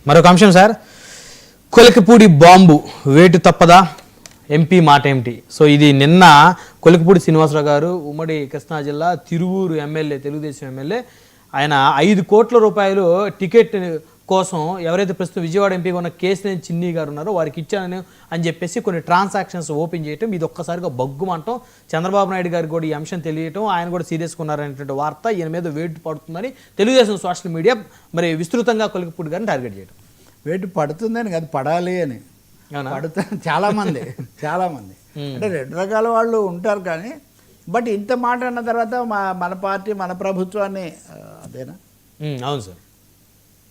మరొక అంశం sir, Kolikapudi bomb వేటు తప్పదా, ఎంపీ మాట ఏమిటి? సో ఇది నిన్న కొలికపూడి శ్రీనివాసరావు గారు ఉమ్మడి కృష్ణా జిల్లా తిరువూరు ఎమ్మెల్యే, తెలుగుదేశం ఎమ్మెల్యే, ఆయన 5 కోట్ల రూపాయలు టికెట్ కోసం ఎవరైతే ప్రస్తుతం విజయవాడ ఎంపీగా ఉన్న కేసినేని చిన్ని గారు ఉన్నారో వారికి ఇచ్చానని అని చెప్పేసి కొన్ని ట్రాన్సాక్షన్స్ ఓపెన్ చేయటం, ఇది ఒక్కసారిగా బగ్గుమంటాం, చంద్రబాబు నాయుడు గారికి కూడా ఈ అంశం తెలియటం, ఆయన కూడా సీరియస్గా ఉన్నారనేటువంటి వార్త ఈయన మీద వేటు పడుతుందని తెలుగుదేశం సోషల్ మీడియా మరి విస్తృతంగా కొలికపూడి గారిని టార్గెట్ చేయడం. వేటు పడుతుందని కాదు, పడాలి అని. పడుతుంది చాలామంది అంటే 2 రకాల వాళ్ళు ఉంటారు. కానీ బట్ ఇంత మాట అన్న తర్వాత మన పార్టీ మన ప్రభుత్వాన్ని అదేనా అవును సార్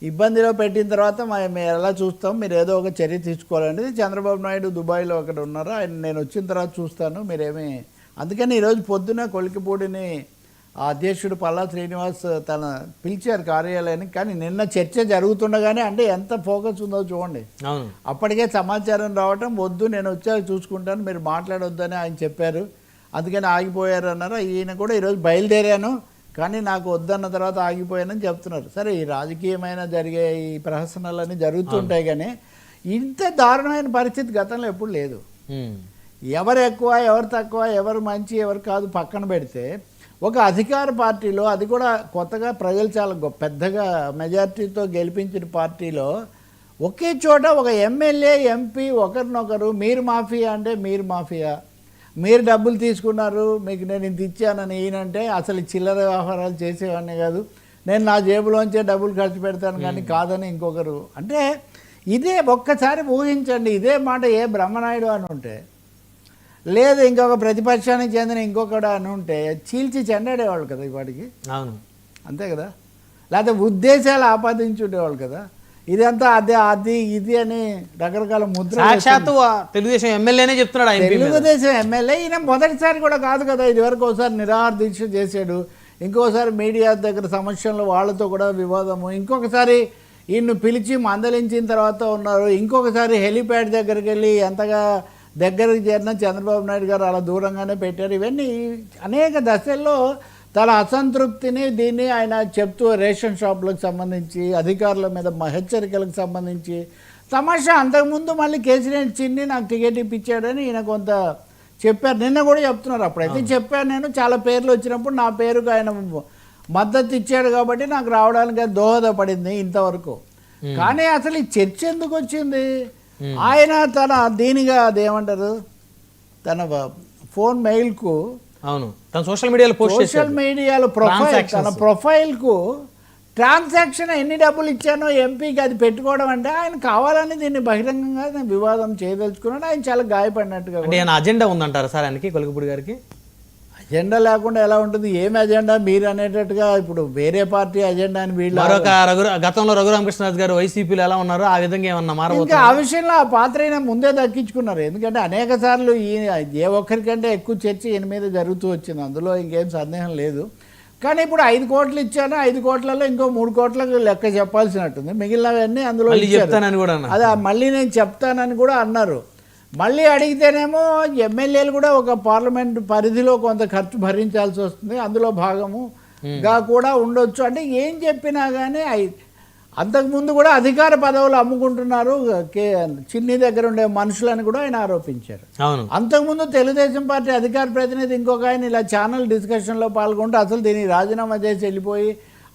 ఇబ్బందిలో పెట్టిన తర్వాత మేము ఎలా చూస్తాం, మీరు ఏదో ఒక చర్య తీసుకోవాలనేది. చంద్రబాబు నాయుడు దుబాయ్లో అక్కడ ఉన్నారు, ఆయన నేను వచ్చిన తర్వాత చూస్తాను మీరేమి. అందుకని ఈరోజు పొద్దున కొలికపూడిని ఆ అధ్యక్షుడు పల్లా శ్రీనివాస్ తన పిలిచారు కార్యాలయానికి. కానీ నిన్న చర్చ జరుగుతుండగానే, అంటే ఎంత ఫోకస్ ఉందో చూడండి, అప్పటికే సమాచారం రావటం, వద్దు నేను వచ్చాక చూసుకుంటాను మీరు మాట్లాడొద్దని ఆయన చెప్పారు, అందుకని ఆగిపోయారు అన్నారు. ఈయన కూడా ఈరోజు బయలుదేరాను కానీ నాకు వద్దన్న తర్వాత ఆగిపోయానని చెప్తున్నారు. సరే, ఈ రాజకీయమైన జరిగే ఈ ప్రహసనాలన్నీ జరుగుతుంటాయి, కానీ ఇంత దారుణమైన పరిస్థితి గతంలో ఎప్పుడు లేదు. ఎవరు ఎక్కువ ఎవరు తక్కువ, ఎవరు మంచి ఎవరు కాదు పక్కన పెడితే, ఒక అధికార పార్టీలో, అది కూడా కొత్తగా ప్రజలు చాలా పెద్దగా మెజార్టీతో గెలిపించిన పార్టీలో, ఒకే చోట ఒక ఎమ్మెల్యే ఎంపీ ఒకరినొకరు మీరు మాఫియా అంటే మీరు మాఫియా, మీరు డబ్బులు తీసుకున్నారు మీకు నేను ఇంత ఇచ్చానని ఈయనంటే, అసలు చిల్లర వ్యవహారాలు చేసేవాడిని కాదు, నేను నా జేబులోంచే డబ్బులు ఖర్చు పెడతాను కానీ కాదని ఇంకొకరు అంటే, ఇదే ఒక్కసారి ఊహించండి. ఇదే మాట ఏ బ్రహ్మనాయుడు అని ఉంటే, లేదు ఇంకొక ప్రతిపక్షానికి చెందిన ఇంకొకడు అని ఉంటే చీల్చి చెండాడేవాళ్ళు కదా వాడికి. అవును, అంతే కదా. లేకపోతే ఉద్దేశాలు ఆపాదించుండేవాళ్ళు కదా. ఇదంతా అదే అది ఇది అని రకరకాల ముద్ర. సాక్షాత్తు తెలుగుదేశం ఎమ్మెల్యేనే చెప్తున్నాడు, తెలుగుదేశం ఎమ్మెల్యే. ఈయన మొదటిసారి కూడా కాదు కదా, ఇది వరకు ఒకసారి నిరాహార దీక్ష చేశాడు, ఇంకోసారి మీడియా దగ్గర సమస్యలు వాళ్ళతో కూడా వివాదము, ఇంకొకసారి ఈయన్ను పిలిచి మందలించిన తర్వాత ఉన్నారు, ఇంకొకసారి హెలిప్యాడ్ దగ్గరికి వెళ్ళి ఎంతగా దగ్గరికి చేరిన చంద్రబాబు నాయుడు గారు అలా దూరంగానే పెట్టారు. ఇవన్నీ అనేక దశల్లో తన అసంతృప్తిని దీన్ని ఆయన చెప్తూ, రేషన్ షాపులకు సంబంధించి అధికారుల మీద హెచ్చరికలకు సంబంధించి తమాషా. అంతకుముందు మళ్ళీ కేసీఆర్ చిన్ని నాకు టికెట్ ఇప్పించాడని ఈయన కొంత చెప్పారు, నిన్న కూడా చెప్తున్నారు. అప్పుడైతే చెప్పాను నేను, చాలా పేర్లు వచ్చినప్పుడు నా పేరుకు ఆయన మద్దతు ఇచ్చాడు కాబట్టి నాకు రావడానికి దోహదపడింది ఇంతవరకు. కానీ అసలు ఈ చర్చ ఎందుకు వచ్చింది? ఆయన తన దీనిగా అదేమంటారు, తన ఫోన్ మెయిల్కు, అవును తన సోషల్ మీడియాలో ప్రొఫైల్, తన ప్రొఫైల్కు ట్రాన్సాక్షన్ ఎన్ని డబ్బులు ఇచ్చానో ఎంపీకి అది పెట్టుకోవడం అంటే, ఆయన కావాలని దీన్ని బహిరంగంగా వివాదం చేయదలుచుకున్నాడు. ఆయన చాలా గాయపడినట్టుగా. అంటే ఆయన అజెండా ఉందంటారు సార్ ఆయనకి, కొలికపూడి గారికి? అజెండా లేకుండా ఎలా ఉంటుంది? ఏమి అజెండా మీరు అనేటట్టుగా ఇప్పుడు వేరే పార్టీ అజెండా అని వీళ్ళు. గతంలో రఘురామకృష్ణరాజు గారు వైసీపీలో ఎలా ఉన్నారో ఆ విధంగా ఏమన్నా ఇంకా ఆ విషయంలో ఆ పాత్ర అయినా ముందే దక్కించుకున్నారు. ఎందుకంటే అనేక సార్లు ఏ ఒక్కరికంటే ఎక్కువ చర్చ ఈయన మీద జరుగుతూ వచ్చింది, అందులో ఇంకేం సందేహం లేదు. కానీ ఇప్పుడు 5 కోట్లు ఇచ్చాను, 5 కోట్లలో ఇంకో 3 కోట్లకు లెక్క చెప్పాల్సినట్టుంది, మిగిలినవన్నీ అందులో అదే మళ్ళీ నేను చెప్తానని కూడా అన్నారు. మళ్ళీ అడిగితేనేమో ఎమ్మెల్యేలు కూడా ఒక పార్లమెంట్ పరిధిలో కొంత ఖర్చు భరించాల్సి వస్తుంది, అందులో భాగముగా కూడా ఉండొచ్చు. అంటే ఏం చెప్పినా కానీ అంతకుముందు కూడా అధికార పదవులు అమ్ముకుంటున్నారు చిన్ని దగ్గర ఉండే మనుషులని కూడా ఆయన ఆరోపించారు. అంతకుముందు తెలుగుదేశం పార్టీ అధికార ప్రతినిధి ఇంకొక ఆయన ఇలా ఛానల్ డిస్కషన్లో పాల్గొంటూ అసలు దీన్ని రాజీనామా చేసి వెళ్ళిపోయి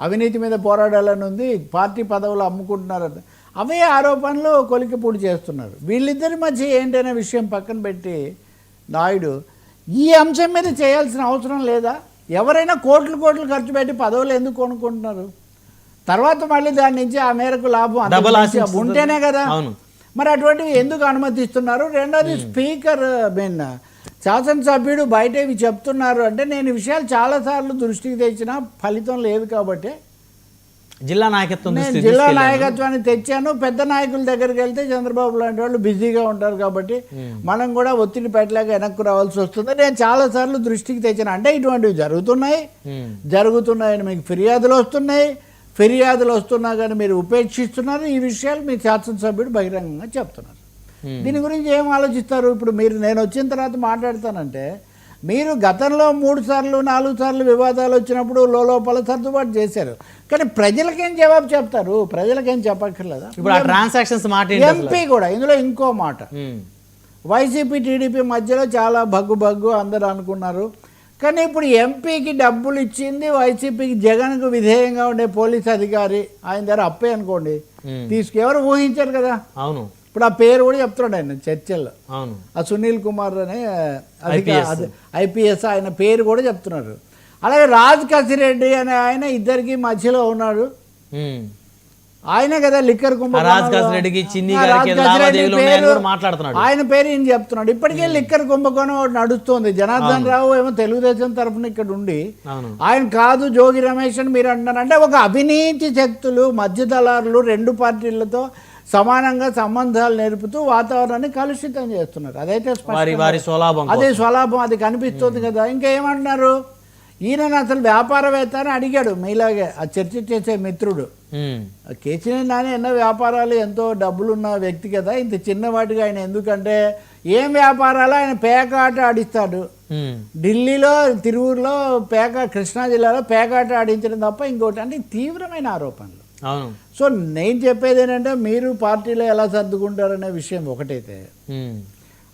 అవినీతి మీద పోరాడాలని ఉంది, పార్టీ పదవులు అమ్ముకుంటున్నారని అవే ఆరోపణలు కొలికపూడి చేస్తున్నారు. వీళ్ళిద్దరి మధ్య ఏంటనే విషయం పక్కన పెట్టి నాయుడు ఈ అంశం మీద చేయాల్సిన అవసరం లేదా? ఎవరైనా కోట్లు ఖర్చు పెట్టి పదవులు ఎందుకు కొనుక్కుంటున్నారు? తర్వాత మళ్ళీ దాని నుంచి ఆ మేరకు లాభం ఉంటేనే కదా. మరి అటువంటివి ఎందుకు అనుమతిస్తున్నారు? రెండోది స్పీకర్ శాసనసభ్యుడు బయట ఇవి చెప్తున్నారు అంటే, నేను ఈ విషయాలు చాలాసార్లు దృష్టికి తెచ్చినా ఫలితం లేదు కాబట్టి జిల్లా నాయకత్వాన్ని తెచ్చాను. పెద్ద నాయకుల దగ్గరికి వెళ్తే చంద్రబాబు లాంటి వాళ్ళు బిజీగా ఉంటారు కాబట్టి మనం కూడా ఒత్తిడి పెట్టలేక వెనక్కు రావాల్సి వస్తుంది. నేను చాలాసార్లు దృష్టికి తెచ్చాను. అంటే ఇటువంటివి జరుగుతున్నాయని మీకు ఫిర్యాదులు వస్తున్నా కానీ మీరు ఉపేక్షిస్తున్నారు. ఈ విషయాలు మీ శాసనసభ్యుడు బహిరంగంగా చెప్తున్నారు. దీని గురించి ఏం ఆలోచిస్తారు? ఇప్పుడు నేను వచ్చిన తర్వాత మాట్లాడతానంటే, మీరు గతంలో 3 సార్లు 4 సార్లు వివాదాలు వచ్చినప్పుడు లోపల సర్దుబాటు చేశారు. కానీ ప్రజలకేం జవాబు చెప్తారు? ప్రజలకేం చెప్పక్కర్లేదా? ఇప్పుడు ఆ ట్రాన్సాక్షన్స్ మాట ఏంటి అసలు? ఎంపీ కూడా ఇందులో ఇంకో మాట, ఉమ్, వైసీపీ టీడీపీ మధ్యలో చాలా బగ్గు అందరూ అనుకున్నారు. కానీ ఇప్పుడు ఎంపీకి డబ్బులు ఇచ్చింది వైసీపీకి, జగన్కు విధేయంగా ఉండే పోలీస్ అధికారి, ఆయన దగ్గర అప్పే అనుకోండి ఎవరు ఊహించారు కదా. అవును, ఇప్పుడు ఆ పేరు కూడా చెప్తున్నాడు ఆయన చర్చల్లో. అవును, ఆ సునీల్ కుమార్ అనే ఐపీఎస్ ఆయన పేరు కూడా చెప్తున్నారు. అలాగే రాజ్ కసిరెడ్డి అనే ఆయన ఇద్దరికి మధ్యలో ఉన్నాడు. ఉమ్. ఆయనే కదా లిక్కర్ రాజ్ కసిరెడ్డికి, చిన్ని గారికి లావాదేవీలు ఉన్నాయని కూడా మాట్లాడుతున్నాడు. ఆయన పేరు ఈయన చెప్తున్నాడు. ఇప్పటికే లిక్కర్ కుంభకోణం ఒకటి నడుస్తుంది. జనార్దన్ రావు ఏమో తెలుగుదేశం తరఫున ఇక్కడ ఉండి అవును, ఆయన కాదు జోగి రమేష్ అని మీరు అంటున్నారు. అంటే ఒక అవినీతి శక్తులు, మధ్య దళారులు రెండు పార్టీలతో సమానంగా సంబంధాలు నేర్పుతూ వాతావరణాన్ని కలుషితం చేస్తున్నారు. అదైతే వారి స్వలాభం, అదే స్వలాభం, అది కనిపిస్తుంది కదా. ఇంకా ఏమంటున్నారు, ఈయన అసలు వ్యాపారవేత్త అని అడిగాడు మీలాగే ఆ చర్చ చేసే మిత్రుడు. కేసీఆర్ నాని ఎన్నో వ్యాపారాలు, ఎంతో డబ్బులున్న వ్యక్తి కదా, ఇంత చిన్నవాటిగా ఆయన ఎందుకంటే ఏం వ్యాపారాలు, ఆయన పేకాట ఆడిస్తాడు. ఢిల్లీలో, తిరువూరులో కృష్ణా జిల్లాలో పేకాట ఆడించడం తప్ప ఇంకోటి, అంటే తీవ్రమైన ఆరోపణలు. సో నేను చెప్పేది ఏంటంటే మీరు పార్టీలో ఎలా సర్దుకుంటారనే విషయం ఒకటైతే,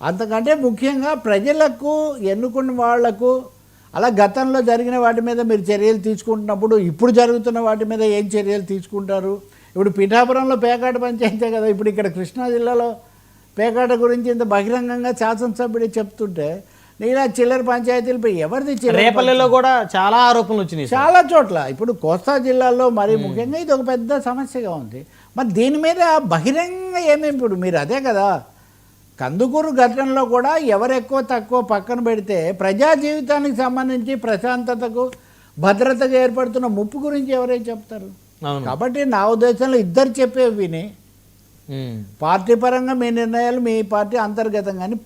అంతకంటే ముఖ్యంగా ప్రజలకు ఎన్నుకున్న వాళ్లకు అలా గతంలో జరిగిన వాటి మీద మీరు చర్యలు తీసుకుంటున్నప్పుడు ఇప్పుడు జరుగుతున్న వాటి మీద ఏం చర్యలు తీసుకుంటారు? ఇప్పుడు పిఠాపురంలో పేకాట పంచాయతీ కదా, ఇప్పుడు ఇక్కడ కృష్ణా జిల్లాలో పేకాట గురించి ఇంత బహిరంగంగా శాసనసభ్యుడు చెప్తుంటే నేను చిల్లర పంచాయతీలపై ఎవరిది? రేపల్లెలో కూడా చాలా ఆరోపణలు వచ్చినాయి చాలా చోట్ల. ఇప్పుడు కోస్తా జిల్లాలో మరీ ముఖ్యంగా ఇది ఒక పెద్ద సమస్యగా ఉంది. మరి దీని మీద బహిరంగ ఏమేమి, ఇప్పుడు మీరు అదే కదా కందుకూరు ఘటనలో కూడా ఎవరు ఎక్కువ తక్కువ పక్కన పెడితే ప్రజా జీవితానికి సంబంధించి ప్రశాంతతకు భద్రతకు ఏర్పడుతున్న ముప్పు గురించి ఎవరైనా చెప్తారు? కాబట్టి నా ఉద్దేశంలో ఇద్దరు చెప్పేవి విని పార్టీ పరంగా మీ నిర్ణయాలు మీ పార్టీ అంతర్గతం, కానీ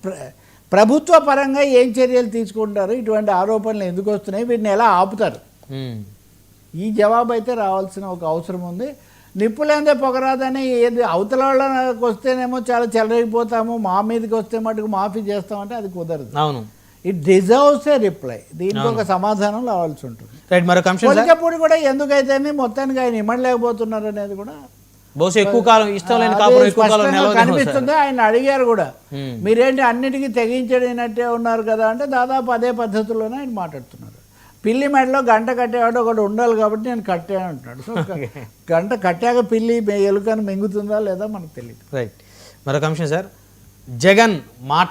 ప్రభుత్వ పరంగా ఏం చర్యలు తీసుకుంటారు, ఇటువంటి ఆరోపణలు ఎందుకు వస్తున్నాయి, వీటిని ఎలా ఆపుతారు, ఈ జవాబు అయితే రావాల్సిన ఒక అవసరం ఉంది. నిప్పులేందే పొగరాదని ఏది అవతల వాళ్ళకి వస్తేనేమో చాలా చెలరైపోతాము, మా మీదకి వస్తే మటుకు మాఫీ చేస్తామంటే అది కుదరదు. అవును, ఇట్ డిజర్వ్స్ ఏ రిప్లై. దీనికి ఒక సమాధానం రావాల్సి ఉంటుంది. కొలికపూడి కూడా ఎందుకైతే మొత్తానికి ఆయన ఇమ్మడలేకపోతున్నారు అనేది కూడా బహుశా ఎక్కువ కాలం ఇష్టం లేని కాపురం కనిపిస్తుంది. ఆయన అడిగారు కూడా, మీరేంటి అన్నిటికీ తెగించడినట్టే ఉన్నారు కదా అంటే దాదాపు అదే పద్ధతిలోనే ఆయన మాట్లాడుతున్నారు. పిల్లి మెడలో గంట కట్టేవాడు ఒకటి ఉండాలి కాబట్టి నేను కట్టాను అంటున్నాడు. సో గంట కట్టాక పిల్లి ఎలుకని మింగుతుందా లేదా మనకు తెలియదు. రైట్, మరొక అంశం సార్, జగన్ మాట